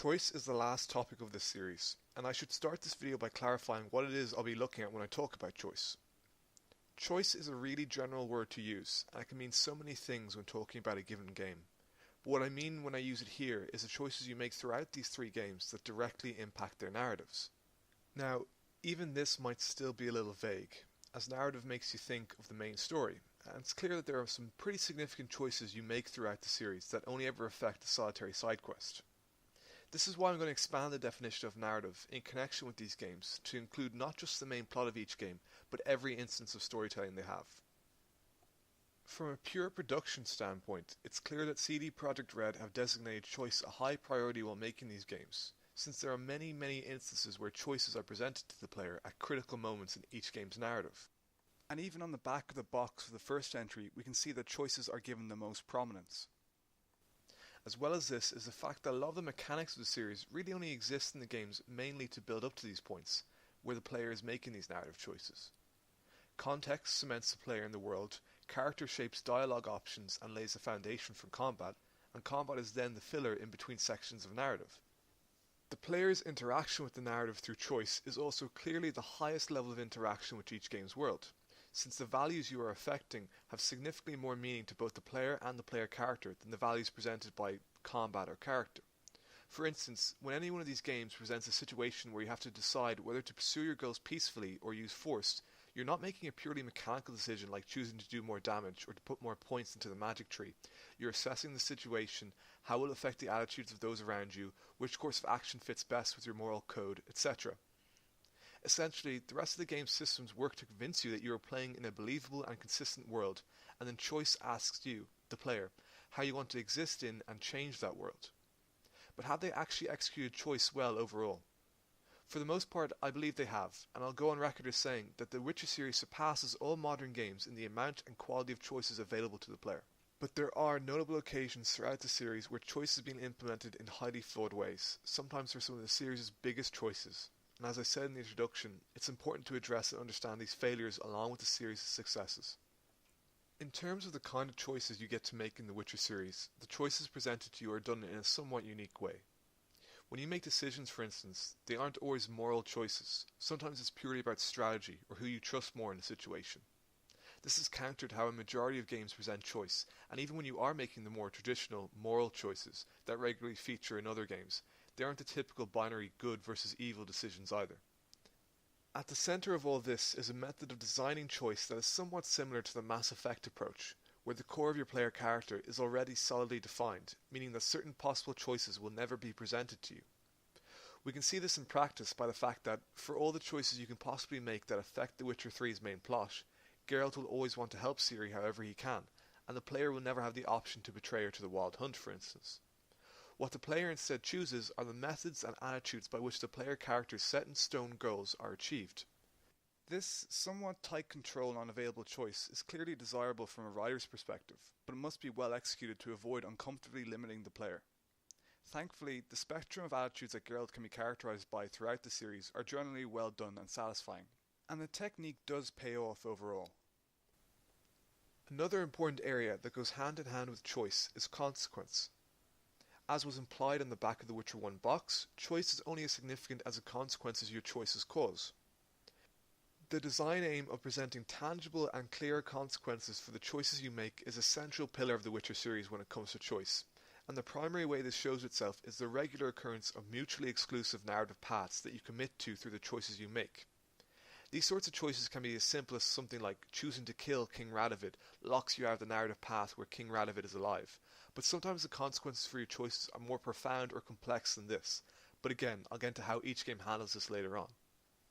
Choice is the last topic of this series, and I should start this video by clarifying what it is I'll be looking at when I talk about choice. Choice is a really general word to use, and it can mean so many things when talking about a given game. But what I mean when I use it here is the choices you make throughout these three games that directly impact their narratives. Now, even this might still be a little vague, as narrative makes you think of the main story, and it's clear that there are some pretty significant choices you make throughout the series that only ever affect the solitary side quest. This is why I'm going to expand the definition of narrative in connection with these games to include not just the main plot of each game, but every instance of storytelling they have. From a pure production standpoint, it's clear that CD Projekt Red have designated choice a high priority while making these games, since there are many instances where choices are presented to the player at critical moments in each game's narrative. And even on the back of the box for the first entry, we can see that choices are given the most prominence. As well as this is the fact that a lot of the mechanics of the series really only exist in the games mainly to build up to these points, where the player is making these narrative choices. Context cements the player in the world, character shapes dialogue options and lays the foundation for combat, and combat is then the filler in between sections of narrative. The player's interaction with the narrative through choice is also clearly the highest level of interaction with each game's world, since the values you are affecting have significantly more meaning to both the player and the player character than the values presented by combat or character. For instance, when any one of these games presents a situation where you have to decide whether to pursue your goals peacefully or use force, you're not making a purely mechanical decision like choosing to do more damage or to put more points into the magic tree. You're assessing the situation, how it will affect the attitudes of those around you, which course of action fits best with your moral code, etc. Essentially, the rest of the game's systems work to convince you that you are playing in a believable and consistent world, and then choice asks you, the player, how you want to exist in and change that world. But have they actually executed choice well overall? For the most part, I believe they have, and I'll go on record as saying that the Witcher series surpasses all modern games in the amount and quality of choices available to the player. But there are notable occasions throughout the series where choice has been implemented in highly flawed ways, sometimes for some of the series' biggest choices. And as I said in the introduction, it's important to address and understand these failures along with the series' successes. In terms of the kind of choices you get to make in the Witcher series, the choices presented to you are done in a somewhat unique way. When you make decisions, for instance, they aren't always moral choices. Sometimes it's purely about strategy or who you trust more in a situation. This is countered how a majority of games present choice, and even when you are making the more traditional moral choices that regularly feature in other games, they aren't the typical binary good versus evil decisions either. At the center of all this is a method of designing choice that is somewhat similar to the Mass Effect approach, where the core of your player character is already solidly defined, meaning that certain possible choices will never be presented to you. We can see this in practice by the fact that, for all the choices you can possibly make that affect The Witcher 3's main plot, Geralt will always want to help Ciri however he can, and the player will never have the option to betray her to the Wild Hunt, for instance. What the player instead chooses are the methods and attitudes by which the player character's set-in-stone goals are achieved. This somewhat tight control on available choice is clearly desirable from a writer's perspective, but it must be well executed to avoid uncomfortably limiting the player. Thankfully, the spectrum of attitudes that Geralt can be characterized by throughout the series are generally well done and satisfying, and the technique does pay off overall. Another important area that goes hand in hand with choice is consequence. As was implied on the back of the Witcher 1 box, choice is only as significant as the consequences your choices cause. The design aim of presenting tangible and clear consequences for the choices you make is a central pillar of the Witcher series when it comes to choice, and the primary way this shows itself is the regular occurrence of mutually exclusive narrative paths that you commit to through the choices you make. These sorts of choices can be as simple as something like choosing to kill King Radovid locks you out of the narrative path where King Radovid is alive, but sometimes the consequences for your choices are more profound or complex than this, but again, I'll get into how each game handles this later on.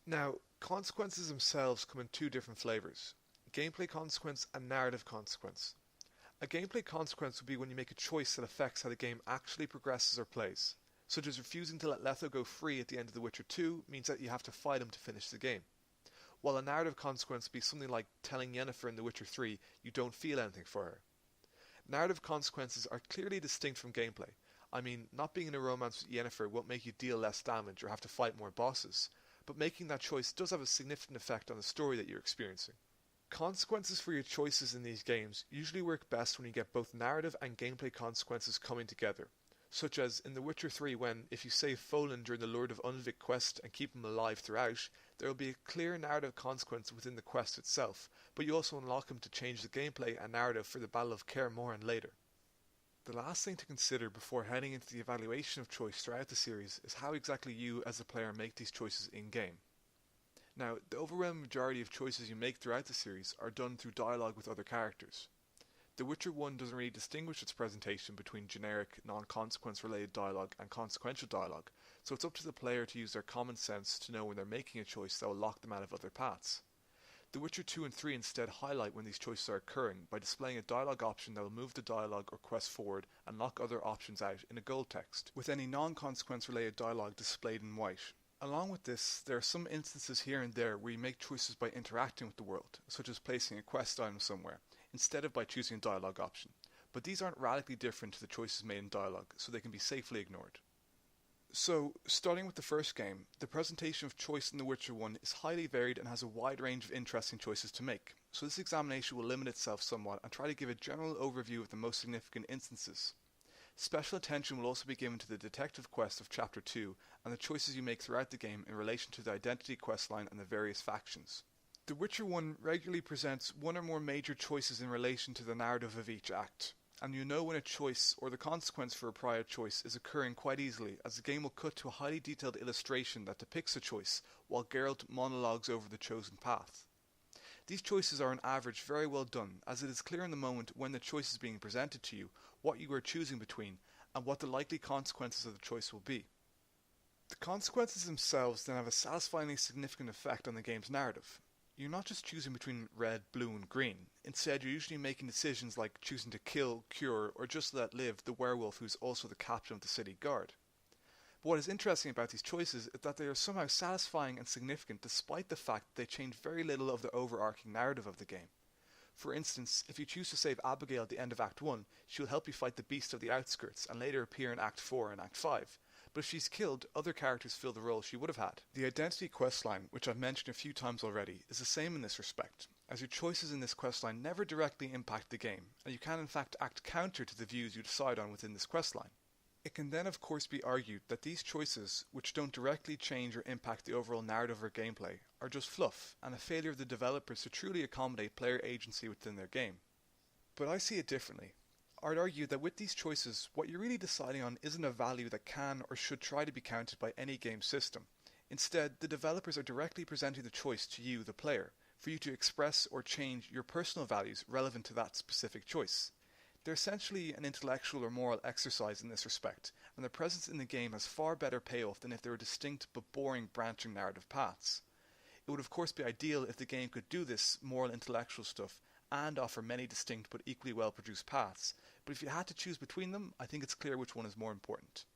Now, consequences themselves come in two different flavors: gameplay consequence and narrative consequence. A gameplay consequence would be when you make a choice that affects how the game actually progresses or plays, such as refusing to let Letho go free at the end of The Witcher 2 means that you have to fight him to finish the game. While a narrative consequence would be something like telling Yennefer in The Witcher 3 you don't feel anything for her. Narrative consequences are clearly distinct from gameplay. I mean, not being in a romance with Yennefer won't make you deal less damage or have to fight more bosses, but making that choice does have a significant effect on the story that you're experiencing. Consequences for your choices in these games usually work best when you get both narrative and gameplay consequences coming together, such as in The Witcher 3 when, if you save Folin during the Lord of Unvik quest and keep him alive throughout, there will be a clear narrative consequence within the quest itself, but you also unlock him to change the gameplay and narrative for the Battle of Kaer Morhen later. The last thing to consider before heading into the evaluation of choice throughout the series is how exactly you as a player make these choices in-game. Now, the overwhelming majority of choices you make throughout the series are done through dialogue with other characters. The Witcher 1 doesn't really distinguish its presentation between generic, non-consequence related dialogue and consequential dialogue, so it's up to the player to use their common sense to know when they're making a choice that will lock them out of other paths. The Witcher 2 and 3 instead highlight when these choices are occurring by displaying a dialogue option that will move the dialogue or quest forward and lock other options out in a gold text, with any non-consequence related dialogue displayed in white. Along with this, there are some instances here and there where you make choices by interacting with the world, such as placing a quest item somewhere, instead of by choosing a dialogue option, but these aren't radically different to the choices made in dialogue, so they can be safely ignored. So, starting with the first game, the presentation of choice in The Witcher 1 is highly varied and has a wide range of interesting choices to make, so this examination will limit itself somewhat and try to give a general overview of the most significant instances. Special attention will also be given to the detective quest of Chapter 2 and the choices you make throughout the game in relation to the identity questline and the various factions. The Witcher 1 regularly presents one or more major choices in relation to the narrative of each act, and you know when a choice or the consequence for a prior choice is occurring quite easily, as the game will cut to a highly detailed illustration that depicts a choice, while Geralt monologues over the chosen path. These choices are on average very well done, as it is clear in the moment when the choice is being presented to you, what you are choosing between, and what the likely consequences of the choice will be. The consequences themselves then have a satisfyingly significant effect on the game's narrative. You're not just choosing between red, blue and green. Instead, you're usually making decisions like choosing to kill, cure, or just let live the werewolf who's also the captain of the city guard. But what is interesting about these choices is that they are somehow satisfying and significant despite the fact that they change very little of the overarching narrative of the game. For instance, if you choose to save Abigail at the end of Act 1, she will help you fight the beast of the outskirts and later appear in Act 4 and Act 5. But if she's killed, other characters fill the role she would have had. The identity questline, which I've mentioned a few times already, is the same in this respect, as your choices in this questline never directly impact the game, and you can in fact act counter to the views you decide on within this questline. It can then of course be argued that these choices, which don't directly change or impact the overall narrative or gameplay, are just fluff, and a failure of the developers to truly accommodate player agency within their game. But I see it differently. I'd argue that with these choices, what you're really deciding on isn't a value that can or should try to be counted by any game system. Instead, the developers are directly presenting the choice to you, the player, for you to express or change your personal values relevant to that specific choice. They're essentially an intellectual or moral exercise in this respect, and their presence in the game has far better payoff than if they were distinct but boring branching narrative paths. It would of course be ideal if the game could do this moral intellectual stuff and offer many distinct but equally well produced paths, but if you had to choose between them, I think it's clear which one is more important.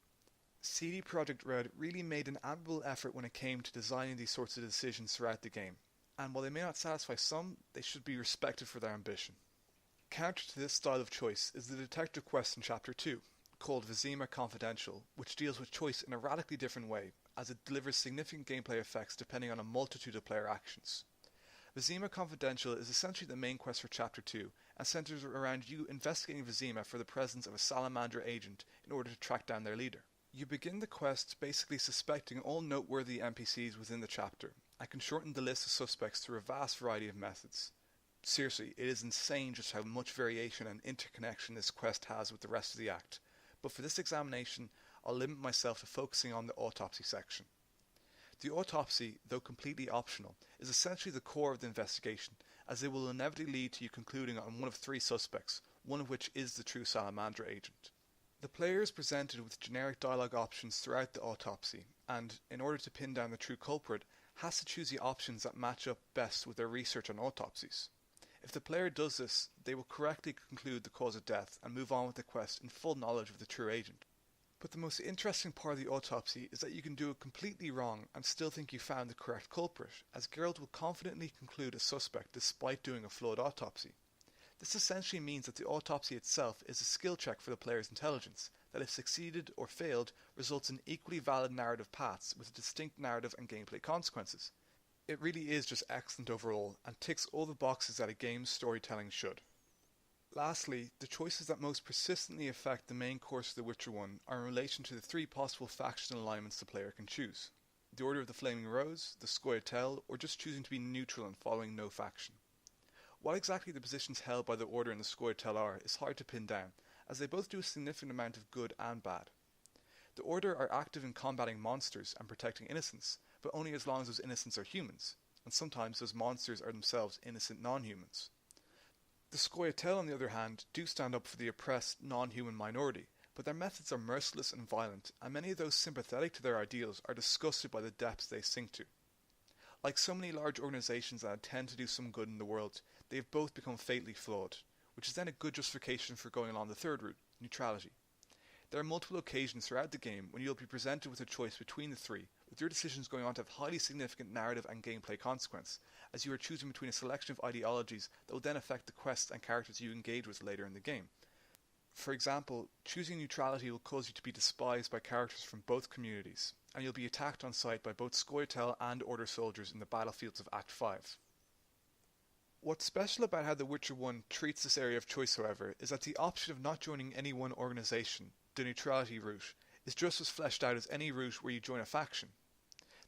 CD Projekt Red really made an admirable effort when it came to designing these sorts of decisions throughout the game, and while they may not satisfy some, they should be respected for their ambition. Counter to this style of choice is the detective quest in Chapter 2, called Vizima Confidential, which deals with choice in a radically different way, as it delivers significant gameplay effects depending on a multitude of player actions. Vizima Confidential is essentially the main quest for Chapter 2, and centers around you investigating Vizima for the presence of a Salamander agent in order to track down their leader. You begin the quest basically suspecting all noteworthy NPCs within the chapter, and can shorten the list of suspects through a vast variety of methods. Seriously, it is insane just how much variation and interconnection this quest has with the rest of the act, but for this examination I'll limit myself to focusing on the autopsy section. The autopsy, though completely optional, is essentially the core of the investigation, as it will inevitably lead to you concluding on one of three suspects, one of which is the true Salamander agent. The player is presented with generic dialogue options throughout the autopsy, and, in order to pin down the true culprit, has to choose the options that match up best with their research on autopsies. If the player does this, they will correctly conclude the cause of death and move on with the quest in full knowledge of the true agent. But the most interesting part of the autopsy is that you can do it completely wrong and still think you found the correct culprit, as Geralt will confidently conclude a suspect despite doing a flawed autopsy. This essentially means that the autopsy itself is a skill check for the player's intelligence, that if succeeded or failed, results in equally valid narrative paths with distinct narrative and gameplay consequences. It really is just excellent overall, and ticks all the boxes that a game's storytelling should. Lastly, the choices that most persistently affect the main course of The Witcher 1 are in relation to the three possible faction alignments the player can choose: the Order of the Flaming Rose, the Scoia'tael, or just choosing to be neutral and following no faction. What exactly the positions held by the Order and the Scoia'tael are is hard to pin down, as they both do a significant amount of good and bad. The Order are active in combating monsters and protecting innocents, but only as long as those innocents are humans, and sometimes those monsters are themselves innocent non-humans. The Scoia'tael, on the other hand, do stand up for the oppressed non-human minority, but their methods are merciless and violent, and many of those sympathetic to their ideals are disgusted by the depths they sink to. Like so many large organisations that intend to do some good in the world, they have both become fatally flawed, which is then a good justification for going along the third route, neutrality. There are multiple occasions throughout the game when you'll be presented with a choice between the three, with your decisions going on to have highly significant narrative and gameplay consequence, as you are choosing between a selection of ideologies that will then affect the quests and characters you engage with later in the game. For example, choosing neutrality will cause you to be despised by characters from both communities, and you'll be attacked on sight by both Scoia'tael and Order soldiers in the battlefields of Act 5. What's special about how The Witcher 1 treats this area of choice, however, is that the option of not joining any one organisation, the neutrality route, is just as fleshed out as any route where you join a faction.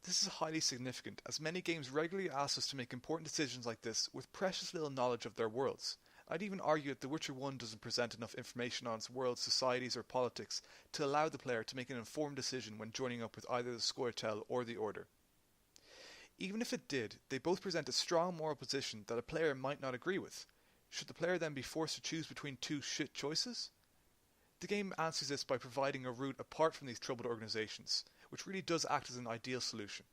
This is highly significant, as many games regularly ask us to make important decisions like this with precious little knowledge of their worlds. I'd even argue that The Witcher 1 doesn't present enough information on its world, societies, or politics to allow the player to make an informed decision when joining up with either the Scoia'tael or the Order. Even if it did, they both present a strong moral position that a player might not agree with. Should the player then be forced to choose between two shit choices? The game answers this by providing a route apart from these troubled organisations, which really does act as an ideal solution.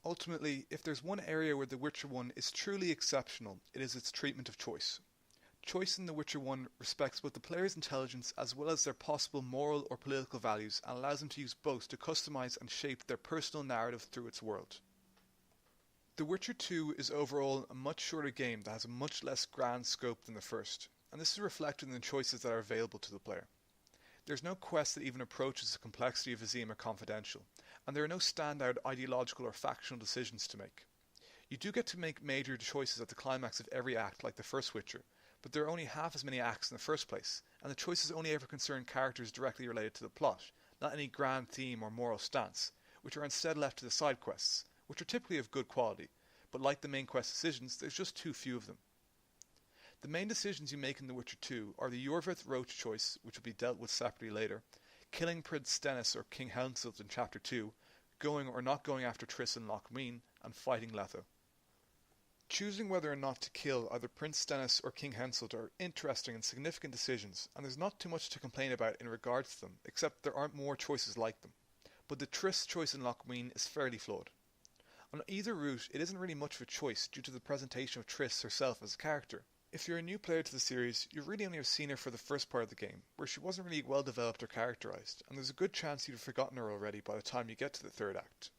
Ultimately, if there's one area where The Witcher 1 is truly exceptional, it is its treatment of choice. Choice in The Witcher 1 respects both the player's intelligence as well as their possible moral or political values, and allows them to use both to customize and shape their personal narrative through its world. The Witcher 2 is overall a much shorter game that has a much less grand scope than the first, and this is reflected in the choices that are available to the player. There's no quest that even approaches the complexity of Vizima Confidential, and there are no standout ideological or factional decisions to make. You do get to make major choices at the climax of every act like the first Witcher, but there are only half as many acts in the first place, and the choices only ever concern characters directly related to the plot, not any grand theme or moral stance, which are instead left to the side quests, which are typically of good quality, but like the main quest decisions, there's just too few of them. The main decisions you make in The Witcher 2 are the Yorvith Roach choice, which will be dealt with separately later, killing Prince Stennis or King Henselt in Chapter 2, going or not going after Triss and Lochmeen, and fighting Letho. Choosing whether or not to kill either Prince Stennis or King Henselt are interesting and significant decisions, and there's not too much to complain about in regards to them, except there aren't more choices like them. But the Triss choice in Lochmeen is fairly flawed. On either route, it isn't really much of a choice due to the presentation of Triss herself as a character. If you're a new player to the series, you really only have seen her for the first part of the game, where she wasn't really well developed or characterized, and there's a good chance you'd have forgotten her already by the time you get to the third act.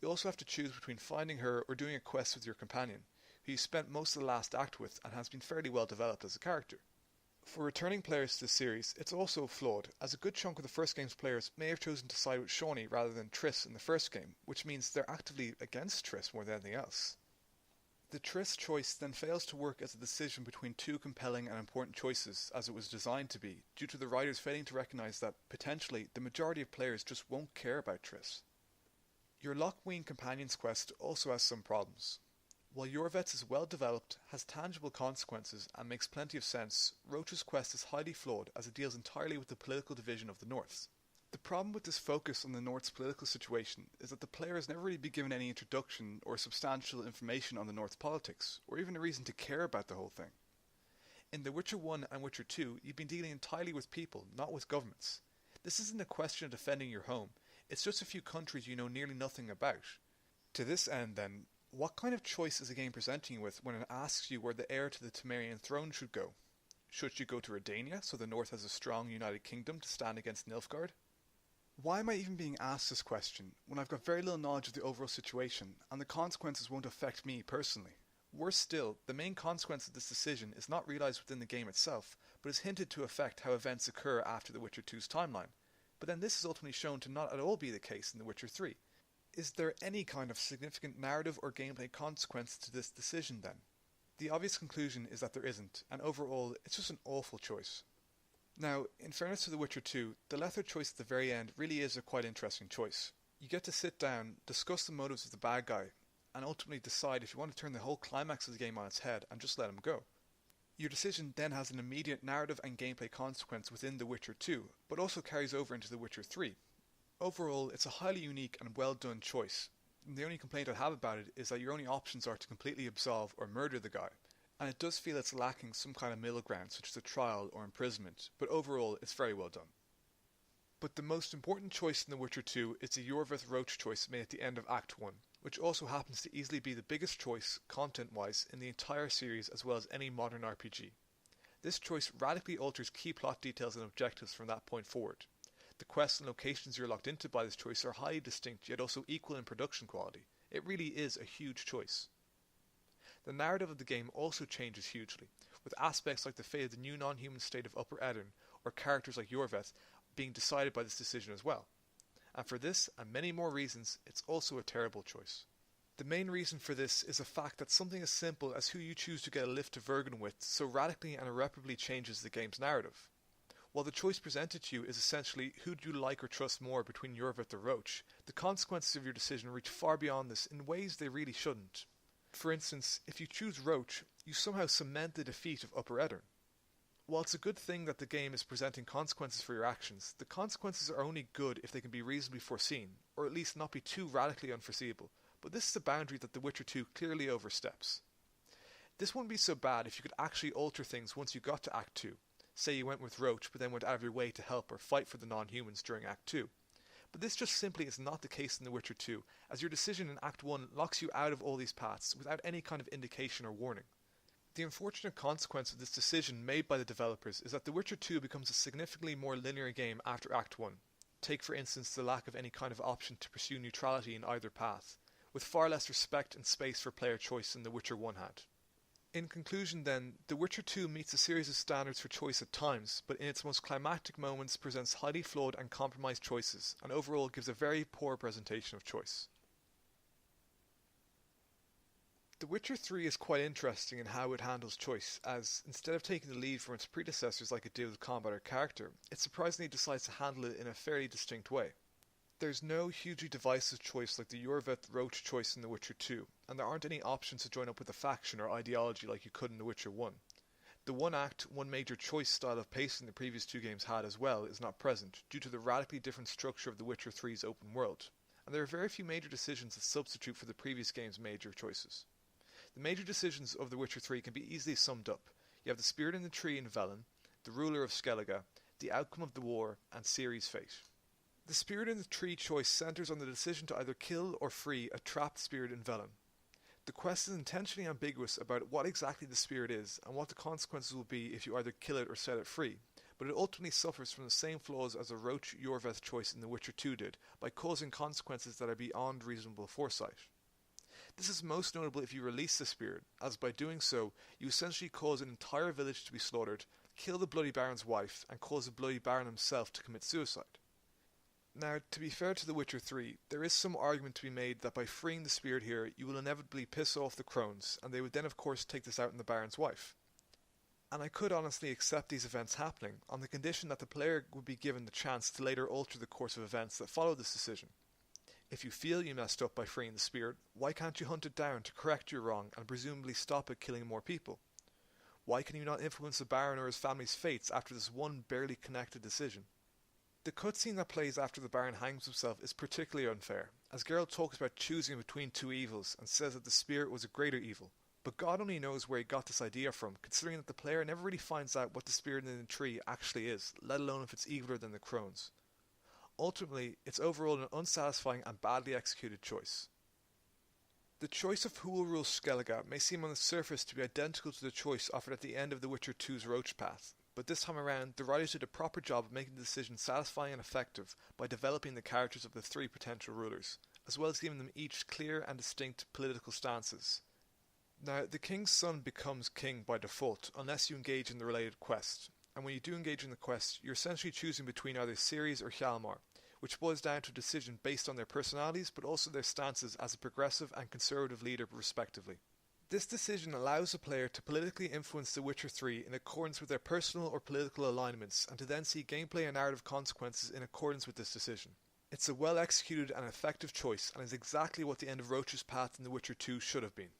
You also have to choose between finding her or doing a quest with your companion, who you spent most of the last act with and has been fairly well developed as a character. For returning players to the series, it's also flawed, as a good chunk of the first game's players may have chosen to side with Shawnee rather than Triss in the first game, which means they're actively against Triss more than anything else. The Triss choice then fails to work as a decision between two compelling and important choices as it was designed to be, due to the writers failing to recognise that, potentially, the majority of players just won't care about Triss. Your Lochmeen Companion's quest also has some problems. While Yorvet's is well developed, has tangible consequences, and makes plenty of sense, Roach's quest is highly flawed as it deals entirely with the political division of the Norths. The problem with this focus on the North's political situation is that the player has never really been given any introduction or substantial information on the North's politics, or even a reason to care about the whole thing. In The Witcher 1 and Witcher 2, you've been dealing entirely with people, not with governments. This isn't a question of defending your home, it's just a few countries you know nearly nothing about. To this end, then, what kind of choice is the game presenting you with when it asks you where the heir to the Temerian throne should go? Should you go to Redania, so the North has a strong united kingdom to stand against Nilfgaard? Why am I even being asked this question, when I've got very little knowledge of the overall situation, and the consequences won't affect me personally? Worse still, the main consequence of this decision is not realised within the game itself, but is hinted to affect how events occur after The Witcher 2's timeline. But then this is ultimately shown to not at all be the case in The Witcher 3. Is there any kind of significant narrative or gameplay consequence to this decision then? The obvious conclusion is that there isn't, and overall, it's just an awful choice. Now, in fairness to The Witcher 2, the Lether choice at the very end really is a quite interesting choice. You get to sit down, discuss the motives of the bad guy, and ultimately decide if you want to turn the whole climax of the game on its head and just let him go. Your decision then has an immediate narrative and gameplay consequence within The Witcher 2, but also carries over into The Witcher 3. Overall, it's a highly unique and well done choice. And the only complaint I have about it is that your only options are to completely absolve or murder the guy, and it does feel it's lacking some kind of middle ground such as a trial or imprisonment, but overall it's very well done. But the most important choice in The Witcher 2 is the Yorveth Roach choice made at the end of Act 1, which also happens to easily be the biggest choice, content-wise, in the entire series as well as any modern RPG. This choice radically alters key plot details and objectives from that point forward. The quests and locations you're locked into by this choice are highly distinct yet also equal in production quality. It really is a huge choice. The narrative of the game also changes hugely, with aspects like the fate of the new non-human state of Upper Edirn, or characters like Yorveth, being decided by this decision as well. And for this, and many more reasons, it's also a terrible choice. The main reason for this is the fact that something as simple as who you choose to get a lift to Vergen with so radically and irreparably changes the game's narrative. While the choice presented to you is essentially who do you like or trust more between Yorveth or Roach, the consequences of your decision reach far beyond this in ways they really shouldn't. For instance, if you choose Roach, you somehow cement the defeat of Upper Edirn. While it's a good thing that the game is presenting consequences for your actions, the consequences are only good if they can be reasonably foreseen, or at least not be too radically unforeseeable, but this is a boundary that The Witcher 2 clearly oversteps. This wouldn't be so bad if you could actually alter things once you got to Act 2. Say you went with Roach but then went out of your way to help or fight for the non-humans during Act 2. But this just simply is not the case in The Witcher 2, as your decision in Act 1 locks you out of all these paths without any kind of indication or warning. The unfortunate consequence of this decision made by the developers is that The Witcher 2 becomes a significantly more linear game after Act 1. Take for instance the lack of any kind of option to pursue neutrality in either path, with far less respect and space for player choice than The Witcher 1 had. In conclusion then, The Witcher 2 meets a series of standards for choice at times, but in its most climactic moments presents highly flawed and compromised choices, and overall gives a very poor presentation of choice. The Witcher 3 is quite interesting in how it handles choice, as instead of taking the lead from its predecessors like it did with combat or character, it surprisingly decides to handle it in a fairly distinct way. There's no hugely divisive choice like the Yorveth Roach choice in The Witcher 2, and there aren't any options to join up with a faction or ideology like you could in The Witcher 1. The one act, one major choice style of pacing the previous two games had as well is not present, due to the radically different structure of The Witcher 3's open world, and there are very few major decisions that substitute for the previous game's major choices. The major decisions of The Witcher 3 can be easily summed up. You have the spirit in the tree in Velen, the ruler of Skellige, the outcome of the war, and Ciri's fate. The spirit in the tree choice centers on the decision to either kill or free a trapped spirit in Velen. The quest is intentionally ambiguous about what exactly the spirit is and what the consequences will be if you either kill it or set it free, but it ultimately suffers from the same flaws as the Roach Yorveth choice in The Witcher 2 did, by causing consequences that are beyond reasonable foresight. This is most notable if you release the spirit, as by doing so, you essentially cause an entire village to be slaughtered, kill the Bloody Baron's wife, and cause the Bloody Baron himself to commit suicide. Now, to be fair to The Witcher 3, there is some argument to be made that by freeing the spirit here, you will inevitably piss off the crones, and they would then of course take this out on the Baron's wife. And I could honestly accept these events happening, on the condition that the player would be given the chance to later alter the course of events that follow this decision. If you feel you messed up by freeing the spirit, why can't you hunt it down to correct your wrong and presumably stop it killing more people? Why can you not influence the Baron or his family's fates after this one barely connected decision? The cutscene that plays after the Baron hangs himself is particularly unfair, as Geralt talks about choosing between two evils and says that the spirit was a greater evil. But God only knows where he got this idea from, considering that the player never really finds out what the spirit in the tree actually is, let alone if it's eviler than the crones. Ultimately, it's overall an unsatisfying and badly executed choice. The choice of who will rule Skellige may seem on the surface to be identical to the choice offered at the end of The Witcher 2's Roach Path, but this time around, the writers did a proper job of making the decision satisfying and effective by developing the characters of the three potential rulers, as well as giving them each clear and distinct political stances. Now, the king's son becomes king by default, unless you engage in the related quest, and when you do engage in the quest, you're essentially choosing between either Ciri's or Hjalmar, which boils down to a decision based on their personalities but also their stances as a progressive and conservative leader respectively. This decision allows the player to politically influence The Witcher 3 in accordance with their personal or political alignments and to then see gameplay and narrative consequences in accordance with this decision. It's a well executed and effective choice and is exactly what the end of Roach's path in The Witcher 2 should have been.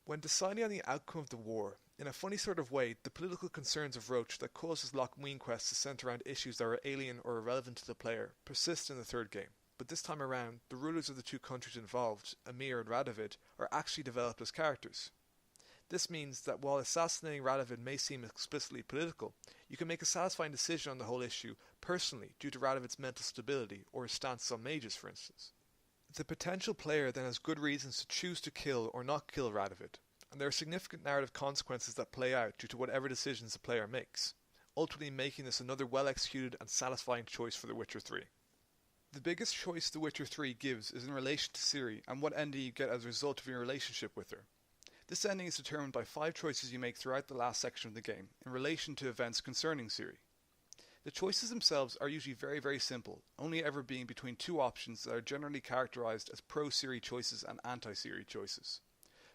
When deciding on the outcome of the war, in a funny sort of way, the political concerns of Roach that causes Lochmeen quests to centre around issues that are alien or irrelevant to the player persist in the third game. But this time around, the rulers of the two countries involved, Emir and Radovid, are actually developed as characters. This means that while assassinating Radovid may seem explicitly political, you can make a satisfying decision on the whole issue personally due to Radovid's mental stability or his stance on mages, for instance. The potential player then has good reasons to choose to kill or not kill Radovid, and there are significant narrative consequences that play out due to whatever decisions the player makes, ultimately making this another well-executed and satisfying choice for The Witcher 3. The biggest choice The Witcher 3 gives is in relation to Ciri and what ending you get as a result of your relationship with her. This ending is determined by 5 choices you make throughout the last section of the game in relation to events concerning Ciri. The choices themselves are usually very simple, only ever being between 2 options that are generally characterized as pro-Ciri choices and anti-Ciri choices.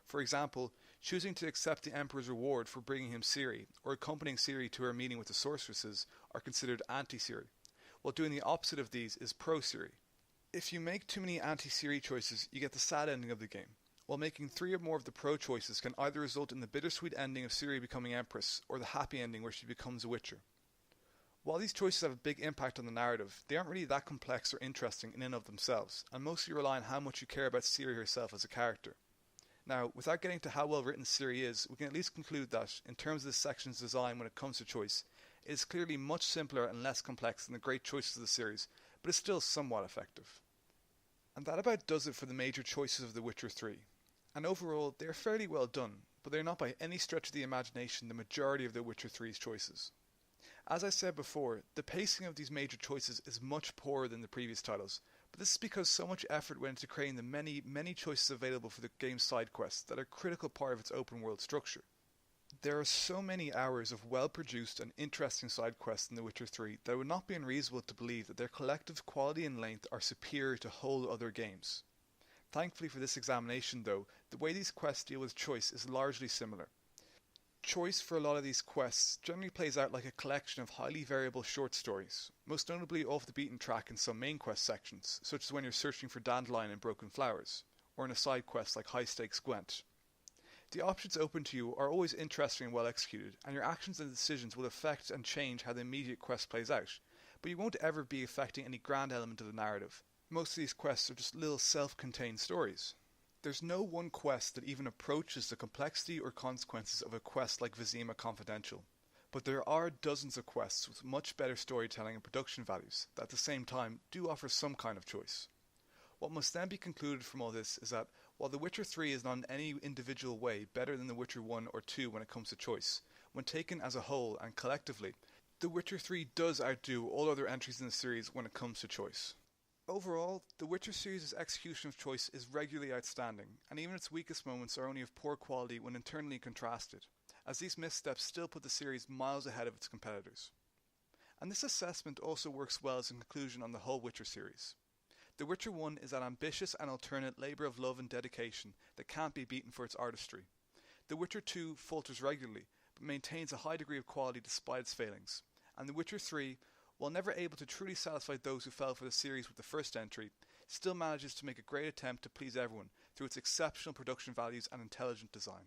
For example, choosing to accept the Emperor's reward for bringing him Ciri, or accompanying Ciri to her meeting with the sorceresses, are considered anti-Ciri, while doing the opposite of these is pro-Ciri. If you make too many anti-Ciri choices, you get the sad ending of the game, while making 3 or more of the pro choices can either result in the bittersweet ending of Ciri becoming Empress, or the happy ending where she becomes a Witcher. While these choices have a big impact on the narrative, they aren't really that complex or interesting in and of themselves, and mostly rely on how much you care about Ciri herself as a character. Now, without getting to how well written Ciri is, we can at least conclude that, in terms of this section's design when it comes to choice, it is clearly much simpler and less complex than the great choices of the series, but is still somewhat effective. And that about does it for the major choices of The Witcher 3. And overall, they are fairly well done, but they are not by any stretch of the imagination the majority of The Witcher 3's choices. As I said before, the pacing of these major choices is much poorer than the previous titles, but this is because so much effort went into creating the many choices available for the game's side quests that are a critical part of its open world structure. There are so many hours of well-produced and interesting side quests in The Witcher 3 that it would not be unreasonable to believe that their collective quality and length are superior to whole other games. Thankfully for this examination though, the way these quests deal with choice is largely similar. Choice for a lot of these quests generally plays out like a collection of highly variable short stories, most notably off the beaten track in some main quest sections, such as when you're searching for dandelion and broken flowers, or in a side quest like High Stakes Gwent. The options open to you are always interesting and well executed, and your actions and decisions will affect and change how the immediate quest plays out, but you won't ever be affecting any grand element of the narrative. Most of these quests are just little self-contained stories. There's no one quest that even approaches the complexity or consequences of a quest like Vizima Confidential, but there are dozens of quests with much better storytelling and production values that at the same time do offer some kind of choice. What must then be concluded from all this is that while The Witcher 3 is not in any individual way better than The Witcher 1 or 2 when it comes to choice, when taken as a whole and collectively, The Witcher 3 does outdo all other entries in the series when it comes to choice. Overall, The Witcher series' execution of choice is regularly outstanding, and even its weakest moments are only of poor quality when internally contrasted, as these missteps still put the series miles ahead of its competitors. And this assessment also works well as a conclusion on the whole Witcher series. The Witcher 1 is an ambitious and alternate labour of love and dedication that can't be beaten for its artistry. The Witcher 2 falters regularly, but maintains a high degree of quality despite its failings. And The Witcher 3, while never able to truly satisfy those who fell for the series with the first entry, still manages to make a great attempt to please everyone through its exceptional production values and intelligent design.